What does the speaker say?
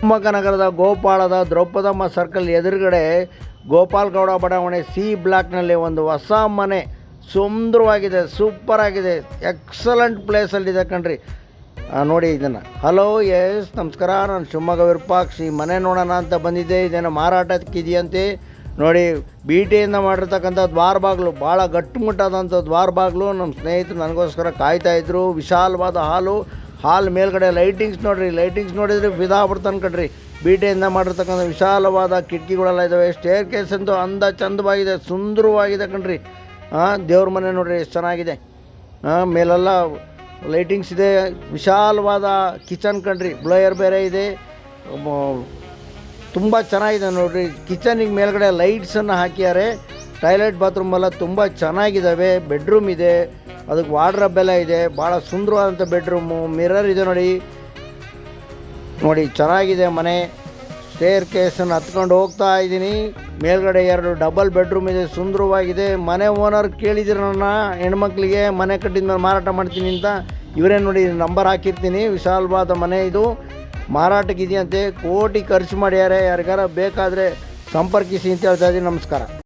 ಶಿವಮೊಗ್ಗ ನಗರದ ಗೋಪಾಳದ ದ್ರೌಪದಮ್ಮ ಸರ್ಕಲ್ ಎದುರುಗಡೆ ಗೋಪಾಲಗೌಡ ಬಡಾವಣೆ ಸಿ ಬ್ಲಾಕ್ನಲ್ಲಿ ಒಂದು ಹೊಸ ಮನೆ ಸುಂದರವಾಗಿದೆ, ಸೂಪರ್ ಆಗಿದೆ, ಎಕ್ಸಲೆಂಟ್ ಪ್ಲೇಸಲ್ಲಿದೆ ಕಣ್ರಿ. ನೋಡಿ ಇದನ್ನು. ಹಲೋ ಎಸ್ ನಮಸ್ಕಾರ, ನಾನು ಶಿವಮೊಗ್ಗ ವಿರೂಪಾಕ್ಷಿ. ಮನೆ ನೋಡೋಣ ಅಂತ ಬಂದಿದ್ದೆ. ಇದೇನೋ ಮಾರಾಟಕ್ಕಿದೆಯಂತೆ. ನೋಡಿ, ಬೀಟೆಯಿಂದ ಮಾಡಿರ್ತಕ್ಕಂಥ ದ್ವಾರ ಬಾಗಿಲು, ಭಾಳ ಗಟ್ಟುಮುಟ್ಟಾದಂಥ ದ್ವಾರ ಬಾಗಿಲು. ನಮ್ಮ ಸ್ನೇಹಿತರು ನನಗೋಸ್ಕರ ಕಾಯ್ತಾಯಿದ್ರು. ವಿಶಾಲವಾದ ಹಾಲ್ ಮೇಲ್ಗಡೆ ಲೈಟಿಂಗ್ಸ್ ನೋಡಿರಿ, ಲೈಟಿಂಗ್ಸ್ ನೋಡಿದರೆ ಫಿದಾ ಆಗ್ಬಿಡ್ತಾನೆ ಕಣ್ರಿ. ಬೀಟೆಯಿಂದ ಮಾಡಿರ್ತಕ್ಕಂಥ ವಿಶಾಲವಾದ ಕಿಟಕಿಗಳೆಲ್ಲ ಇದ್ದಾವೆ. ಸ್ಟೇರ್ ಕೇಸ್ ಅಂತೂ ಚಂದವಾಗಿದೆ, ಸುಂದರವಾಗಿದೆ ಕಣ್ರಿ. ದೇವ್ರ ಮನೆ ನೋಡಿರಿ ಎಷ್ಟು ಚೆನ್ನಾಗಿದೆ. ಮೇಲೆಲ್ಲ ಲೈಟಿಂಗ್ಸ್ ಇದೆ. ವಿಶಾಲವಾದ ಕಿಚನ್ ಕಣ್ರಿ, ಬ್ಲೋಯರ್ ಬೇರೆ ಇದೆ. ತುಂಬ ಚೆನ್ನಾಗಿದೆ ನೋಡಿರಿ. ಕಿಚನಿಗೆ ಮೇಲ್ಗಡೆ ಲೈಟ್ಸನ್ನು ಹಾಕಿದ್ದಾರೆ. ಟಾಯ್ಲೆಟ್ ಬಾತ್ರೂಮ್ ಎಲ್ಲ ತುಂಬ ಚೆನ್ನಾಗಿದ್ದಾವೆ. ಬೆಡ್ರೂಮ್ ಇದೆ, ಅದಕ್ಕೆ ವಾರ್ಡ್ರೋಬ್ ಎಲ್ಲ ಇದೆ. ಭಾಳ ಸುಂದರವಾದಂಥ ಬೆಡ್ರೂಮು. ಮಿರರ್ ಇದೆ ನೋಡಿ ಚೆನ್ನಾಗಿದೆ ಮನೆ. ಸ್ಟೇರ್ ಕೇಸನ್ನು ಹತ್ಕೊಂಡು ಹೋಗ್ತಾ ಇದ್ದೀನಿ. ಮೇಲ್ಗಡೆ 2 ಡಬಲ್ ಬೆಡ್ರೂಮ್ ಇದೆ, ಸುಂದರವಾಗಿದೆ. ಮನೆ ಓನರ್ ಕೇಳಿದ್ರು ನನ್ನ ಹೆಣ್ಮಕ್ಳಿಗೆ ಮನೆ ಕಟ್ಟಿದ ಮೇಲೆ ಮಾರಾಟ ಮಾಡ್ತೀನಿ ಅಂತ. ಇವರೇ ನೋಡಿ, ನಂಬರ್ ಹಾಕಿರ್ತೀನಿ. ವಿಶಾಲವಾದ ಮನೆ ಇದು, ಮಾರಾಟಕ್ಕಿದೆಯಂತೆ. ಕೋಟಿ ಖರ್ಚು ಮಾಡ್ಯಾರೆ. ಯಾರಿಗಾರ ಬೇಕಾದರೆ ಸಂಪರ್ಕಿಸಿ ಅಂತ ಹೇಳ್ತಾ ಇದ್ದೀನಿ. ನಮಸ್ಕಾರ.